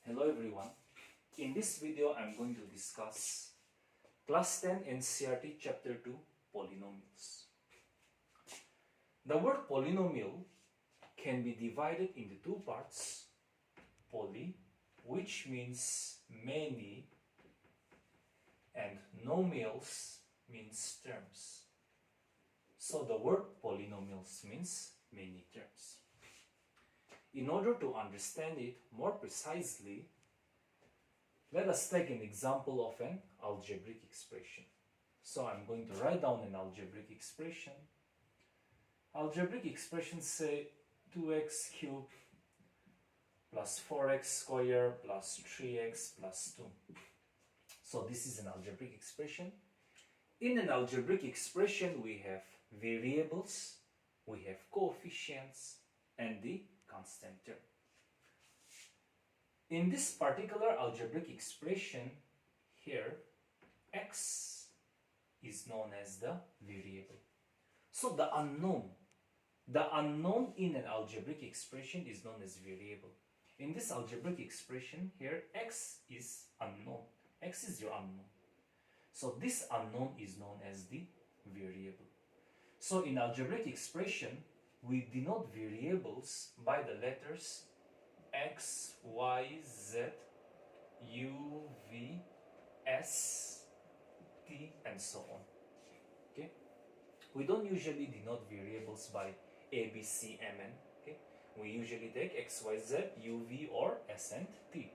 Hello everyone. In this video I'm going to discuss Class 10 NCERT Chapter 2 Polynomials. The word polynomial can be divided into two parts. Poly, which means many, and nomials means terms. So the word polynomials means many terms. In order to understand it more precisely, let us take an example of an algebraic expression. So I'm going to write down an algebraic expression. Algebraic expressions say 2x cubed plus 4x squared plus 3x plus 2. So this is an algebraic expression. In an algebraic expression, we have variables, we have coefficients, and the constant term. In this particular algebraic expression, here x is known as the variable. So the unknown in an algebraic expression is known as variable. In this algebraic expression here, x is unknown. X is your unknown. So this unknown is known as the variable. So in algebraic expression, we denote variables by the letters x, y, z, u, v, s, t, and so on. Okay? We don't usually denote variables by a, b, c, m, n. Okay? We usually take x, y, z, u, v, or s and t.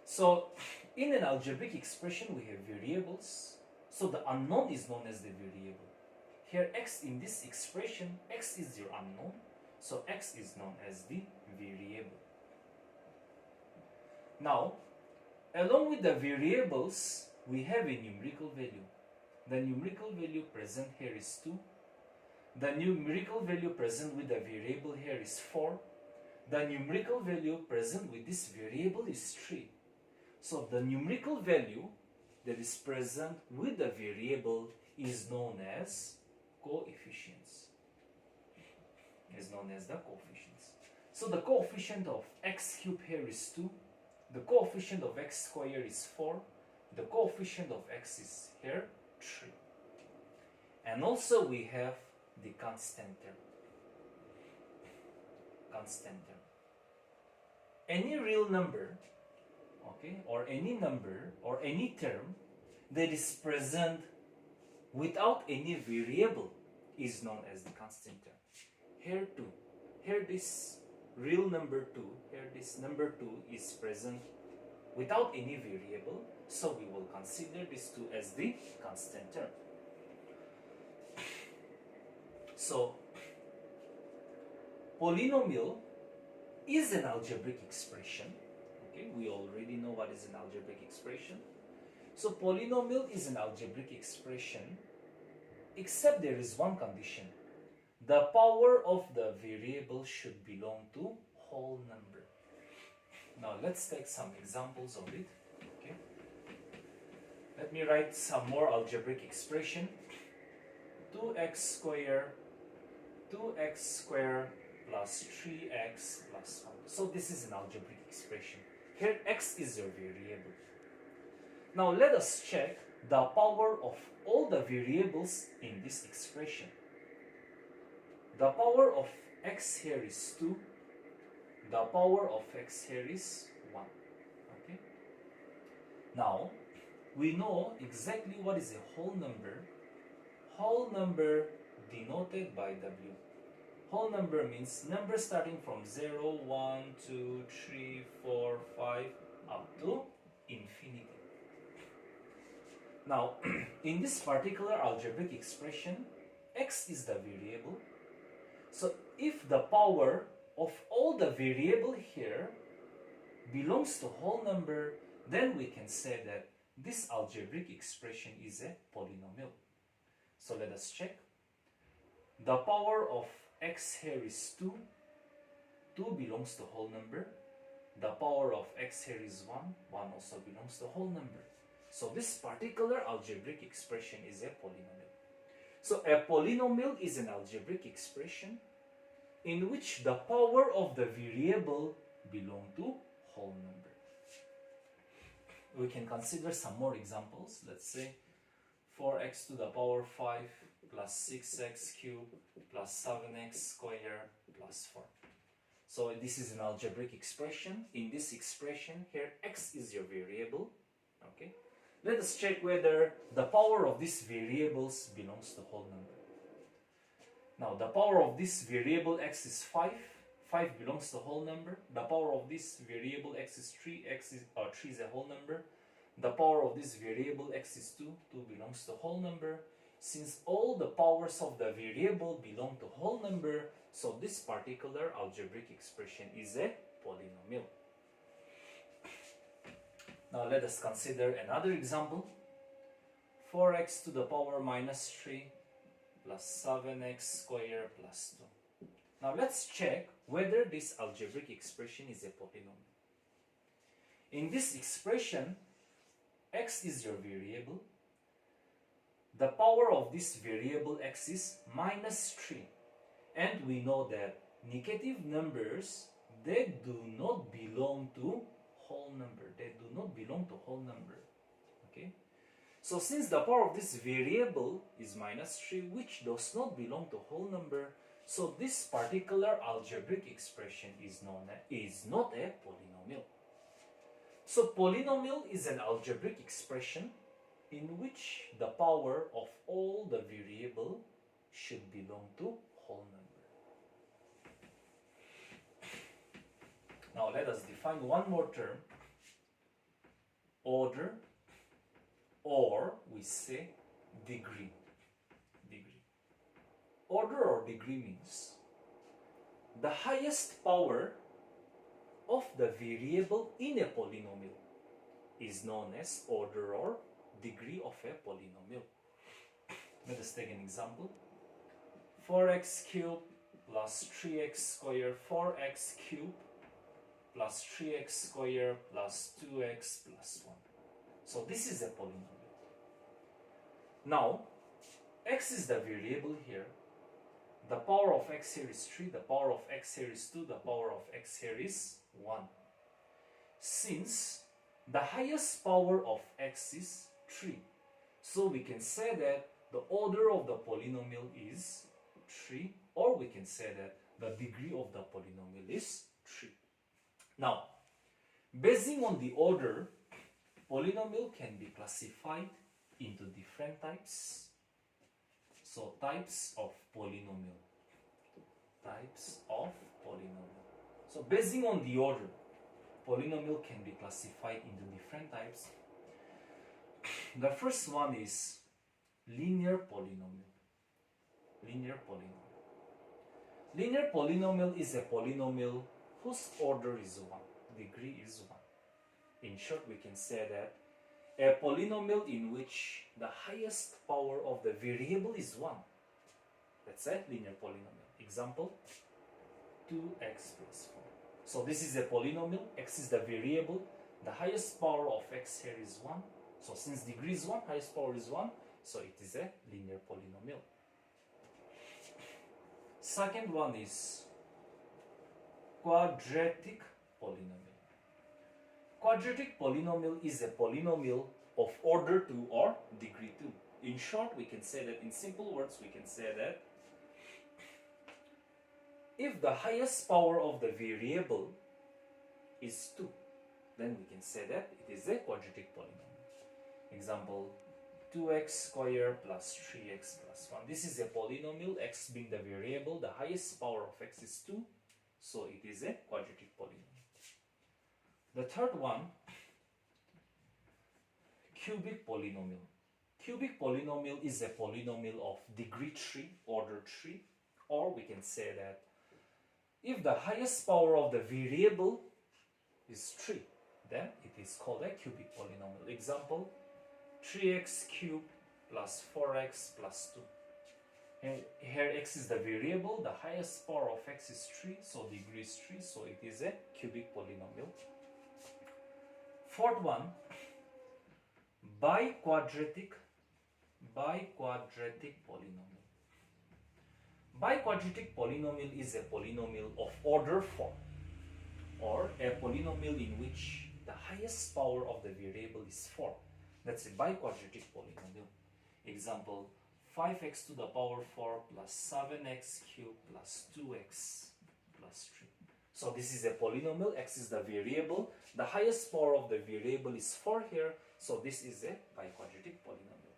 So in an algebraic expression, we have variables. So the unknown is known as the variable. Here x in this expression, x is your unknown, so x is known as the variable. Now, along with the variables, we have a numerical value. The numerical value present here is 2. The numerical value present with the variable here is 4. The numerical value present with this variable is 3. So the numerical value that is present with the variable is known as coefficients. Is known as the coefficients. So the coefficient of x cubed here is 2. The coefficient of x squared is 4. The coefficient of x is here 3. And also we have the constant term. Constant term. Any real number, okay, or any number or any term that is present without any variable is known as the constant term. Here 2. Here this real number 2, here this number 2 is present without any variable, so we will consider this 2 as the constant term. So polynomial is an algebraic expression. Okay, we already know what is an algebraic expression. So polynomial is an algebraic expression, except there is one condition. The power of the variable should belong to whole number. Now let's take some examples of it. Okay. Let me write some more algebraic expression. 2x squared plus 3x plus 1. So this is an algebraic expression. Here x is your variable. Now let us check the power of all the variables in this expression. The power of x here is 2. The power of x here is 1. Okay? Now, we know exactly what is a whole number. Whole number denoted by w. Whole number means number starting from 0, 1, 2, 3, 4, 5, up to infinity. Now, in this particular algebraic expression, x is the variable. So, if the power of all the variable here belongs to whole number, then we can say that this algebraic expression is a polynomial. So, let us check. The power of x here is 2. 2 belongs to whole number. The power of x here is 1. 1 also belongs to whole number. So this particular algebraic expression is a polynomial. So a polynomial is an algebraic expression in which the power of the variable belong to whole number. We can consider some more examples. Let's say 4x to the power 5 plus 6x cubed plus 7x squared plus 4. So this is an algebraic expression. In this expression here, x is your variable. Okay. Let us check whether the power of these variables belongs to whole number. Now the power of this variable x is 5. 5 belongs to whole number. The power of this variable x is 3. 3 is a whole number. The power of this variable x is 2. 2 belongs to whole number. Since all the powers of the variable belong to whole number, so this particular algebraic expression is a polynomial. Now let us consider another example. 4x to the power minus 3 plus 7x squared plus 2. Now let's check whether this algebraic expression is a polynomial. In this expression, x is your variable. The power of this variable x is minus 3. And we know that negative numbers, they do not belong to whole number. They do not belong to whole number. Okay? So since the power of this variable is minus 3, which does not belong to whole number, so this particular algebraic expression is not a polynomial. So polynomial is an algebraic expression in which the power of all the variable should belong to whole number. Now let us define one more term, order, or we say degree. Order or degree means the highest power of the variable in a polynomial is known as order or degree of a polynomial. Let us take an example. 4x cubed plus 3x squared, 4x cubed plus 3x squared plus 2x plus 1. So this is a polynomial. Now, x is the variable here. The power of x here is 3, the power of x here is 2, the power of x here is 1. Since the highest power of x is 3, so we can say that the order of the polynomial is 3, or we can say that the degree of the polynomial is 3. Now, basing on the order, polynomial can be classified into different types. So types of polynomial. So basing on the order, polynomial can be classified into different types. The first one is linear polynomial. Linear polynomial is a polynomial whose order is 1, degree is 1. In short, we can say that a polynomial in which the highest power of the variable is 1. That's a linear polynomial. Example, 2x plus 4. So this is a polynomial, x is the variable, the highest power of x here is 1. So since degree is 1, highest power is 1, so it is a linear polynomial. Second one is quadratic polynomial. Quadratic polynomial is a polynomial of order 2 or degree 2. In short, we can say that, in simple words, we can say that if the highest power of the variable is 2, then we can say that it is a quadratic polynomial. Example, 2x squared plus 3x plus 1. This is a polynomial, x being the variable, the highest power of x is 2, so it is a quadratic polynomial. The third one, cubic polynomial. Cubic polynomial is a polynomial of degree 3, order 3, or we can say that if the highest power of the variable is 3, then it is called a cubic polynomial. Example, 3x cubed plus 4x plus 2. And here x is the variable, the highest power of x is 3, so degree is 3, so it is a cubic polynomial. Fourth one, biquadratic polynomial. Biquadratic polynomial is a polynomial of order 4, or a polynomial in which the highest power of the variable is 4. That's a biquadratic polynomial. Example, 5x to the power 4 plus 7x cubed plus 2x plus 3. So this is a polynomial, x is the variable. The highest power of the variable is 4 here, so this is a biquadratic polynomial.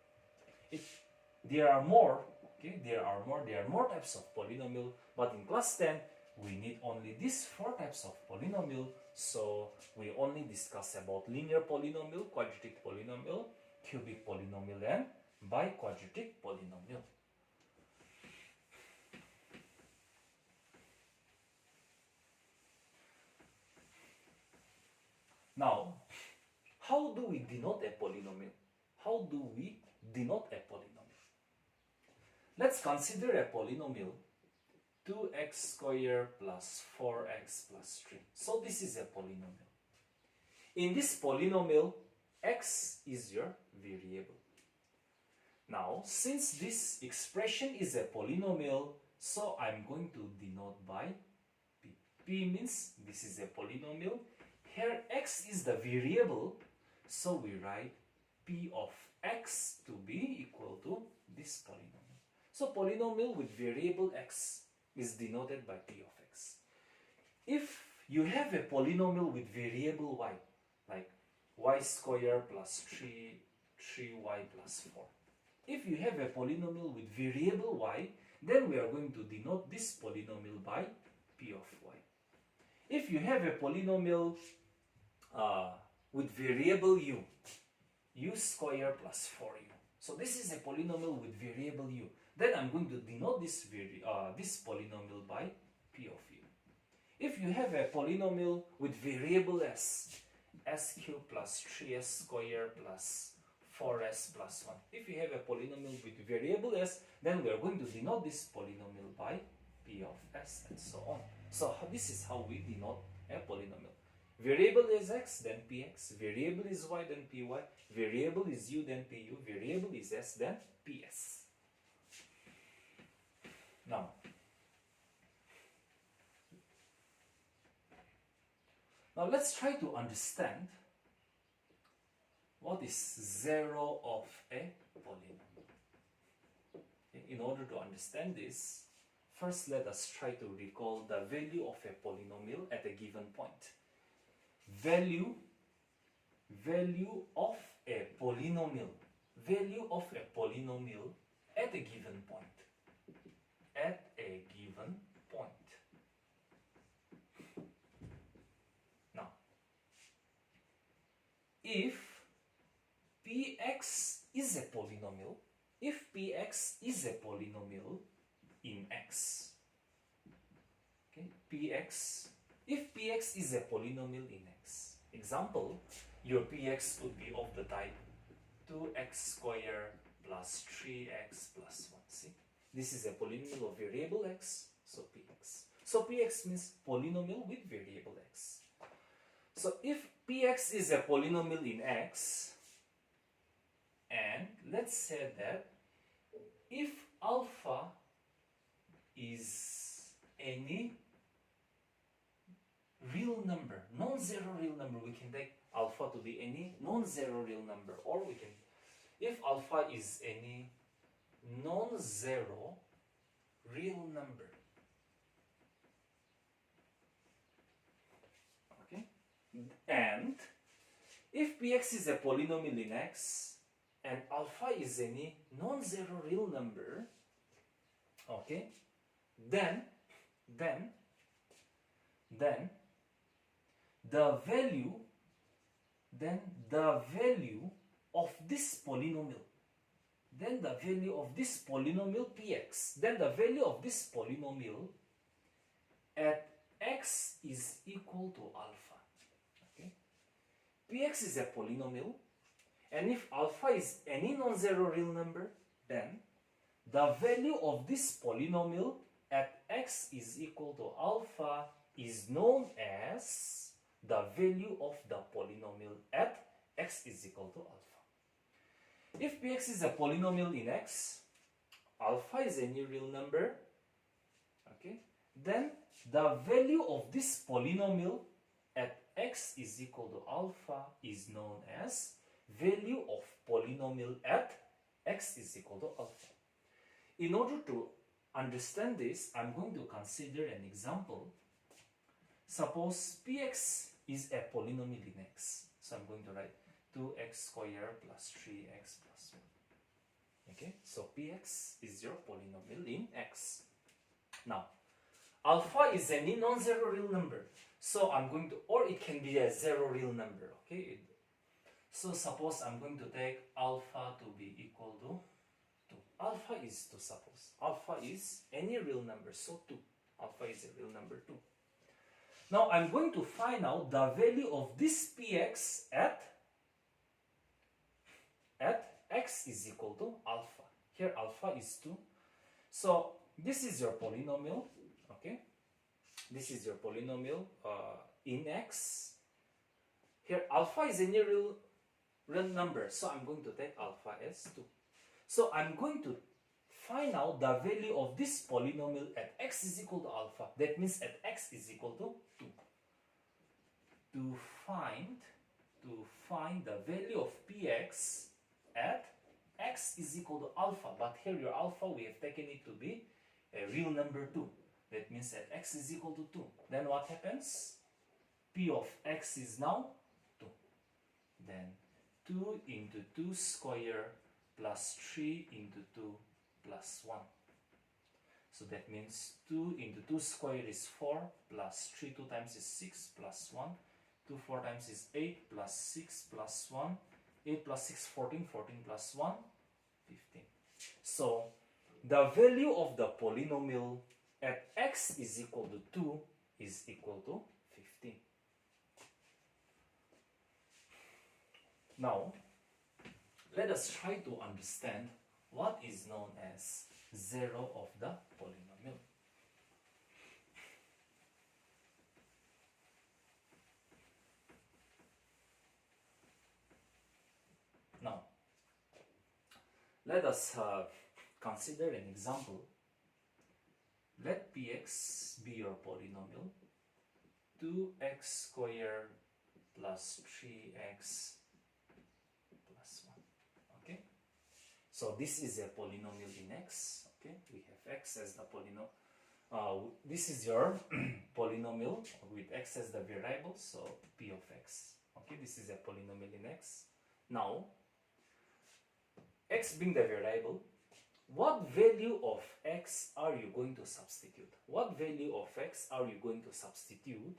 There are more types of polynomial, but in class 10, we need only these 4 types of polynomial, so we only discuss about linear polynomial, quadratic polynomial, cubic polynomial, and biquadratic polynomial. Now, how do we denote a polynomial? How do we denote a polynomial? Let's consider a polynomial 2x squared plus 4x plus 3. So this is a polynomial. In this polynomial, x is your variable. Now, since this expression is a polynomial, so I'm going to denote by p. P means this is a polynomial. Here x is the variable, so we write p of x to be equal to this polynomial. So polynomial with variable x is denoted by p of x. If you have a polynomial with variable y, like y squared plus 3y plus 4. If you have a polynomial with variable y, then we are going to denote this polynomial by p of y. If you have a polynomial with variable u squared plus 4u. So this is a polynomial with variable u. Then I'm going to denote this polynomial by p of u. If you have a polynomial with variable s cubed plus 3s squared plus 4s plus 1. If you have a polynomial with variable s, then we are going to denote this polynomial by p of s and so on. So this is how we denote a polynomial. Variable is x, then px. Variable is y, then py. Variable is u, then pu. Variable is s, then ps. Now let's try to understand what is 0 of a polynomial. In order to understand this, first let us try to recall the value of a polynomial at a given point. Value of a polynomial at a given point. At a given point. Now, if px is a polynomial, in x, okay, if px is a polynomial in x, example, your px would be of the type 2x squared plus 3x plus 1. See, this is a polynomial of variable x, so px. So px means polynomial with variable x. So if px is a polynomial in x, and let's say that if alpha is any real number, non-zero real number, we can take alpha to be any non-zero real number, or we can, if alpha is any non-zero real number, okay, and if px is a polynomial in x and alpha is any non-zero real number, okay, then the value of this polynomial, px, then the value of this polynomial at x is equal to alpha. Okay, px is a polynomial, and if alpha is any non-zero real number, then the value of this polynomial at x is equal to alpha is known as the value of the polynomial at x is equal to alpha. If px is a polynomial in x, alpha is any real number, okay, then the value of this polynomial at x is equal to alpha is known as value of polynomial at x is equal to alpha. In order to understand this, I'm going to consider an example. Suppose px is a polynomial in x. So I'm going to write 2x squared plus 3x plus 1. Okay, so px is your polynomial in x. Now, alpha is any non-zero real number. So I'm going to, or it can be a zero real number. Okay, so suppose I'm going to take alpha to be equal to 2. Alpha is 2, suppose. Alpha is any real number, so 2. Alpha is a real number 2. Now I'm going to find out the value of this px at x is equal to alpha. Here alpha is 2. So this is your polynomial, okay? This is your polynomial in x. Here alpha is any real number, so I'm going to take alpha as 2. So I'm going to find out the value of this polynomial at x is equal to alpha. That means at x is equal to 2. To find the value of px at x is equal to alpha, but here your alpha we have taken it to be a real number 2. That means at x is equal to 2. Then what happens? P of x is now 2. Then 2 into 2 square plus 3 into 2 plus 1. So that means 2 into 2 square is 4 plus 3 2 times is 6 plus 1. 2 4 times is 8 plus 6 plus 1. 8 plus 6 14, 14 plus 1 15. So the value of the polynomial at x is equal to 2 is equal to 15. Now let us try to understand what is known as zero of the polynomial. Now, let us consider an example. Let px be your polynomial. 2x squared plus 3x plus 1. Okay? So this is a polynomial in x. Okay? We have x as the polynomial. This is your polynomial with x as the variable, so p of x. Okay? This is a polynomial in x. Now, x being the variable, what value of x are you going to substitute? What value of x are you going to substitute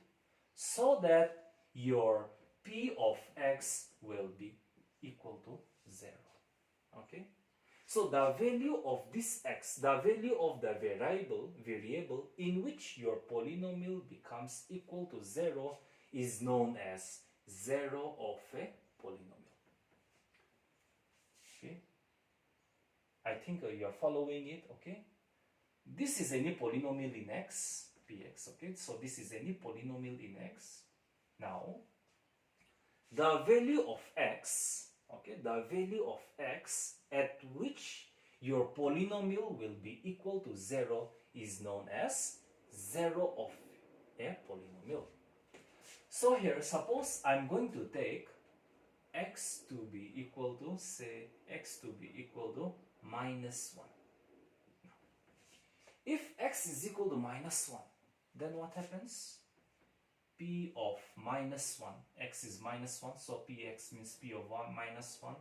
so that your p of x will be equal to 0? Okay? So the value of this x, the value of the variable in which your polynomial becomes equal to 0 is known as 0 of a polynomial. Okay? I think you are following it, okay? This is any polynomial in x, px, okay? So this is any polynomial in x. Now, the value of x, okay, the value of x at which your polynomial will be equal to 0 is known as 0 of a polynomial. So here, suppose I'm going to take x to be equal to, say, x to be equal to minus 1. If x is equal to minus 1, then what happens? P of minus 1, x is minus 1, so px means p of 1 minus 1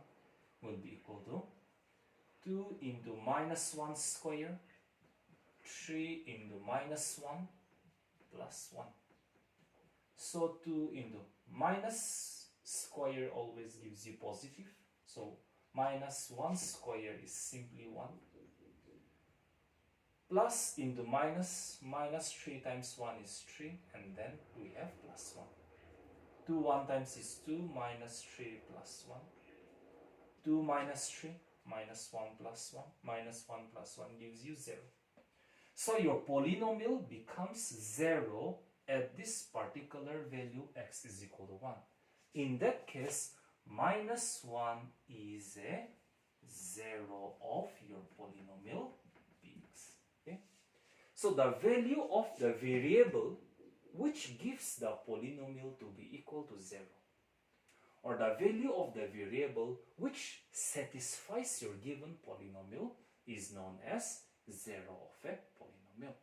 will be equal to 2 into minus 1 square, 3 into minus 1 plus 1. So 2 into minus square always gives you positive, so minus 1 square is simply 1. Plus into minus, minus 3 times 1 is 3, and then we have plus 1. 2 1 times is 2, minus 3 plus 1. 2 minus 3, minus 1 plus 1, minus 1 plus 1 gives you 0. So your polynomial becomes 0 at this particular value x is equal to 1. In that case, minus 1 is a 0 of your polynomial px. Okay? So the value of the variable which gives the polynomial to be equal equal to 0, or the value of the variable which satisfies your given polynomial is known as 0 of a polynomial.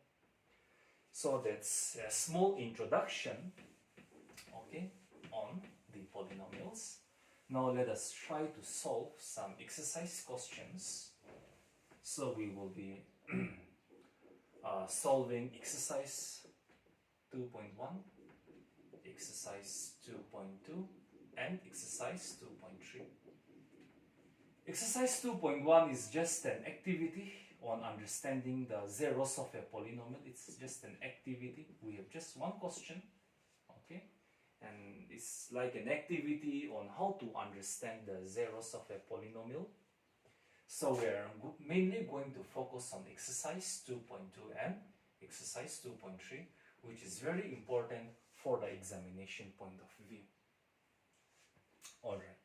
So that's a small introduction, okay, on the polynomials. Now let us try to solve some exercise questions. So we will be solving exercise 2.1, exercise 2.2, and exercise 2.3. Exercise 2.1 is just an activity on understanding the zeros of a polynomial. It's just an activity. We have just one question, okay? And it's like an activity on how to understand the zeros of a polynomial. So we are mainly going to focus on exercise 2.2 and exercise 2.3, which is very important for the examination point of view. Alright.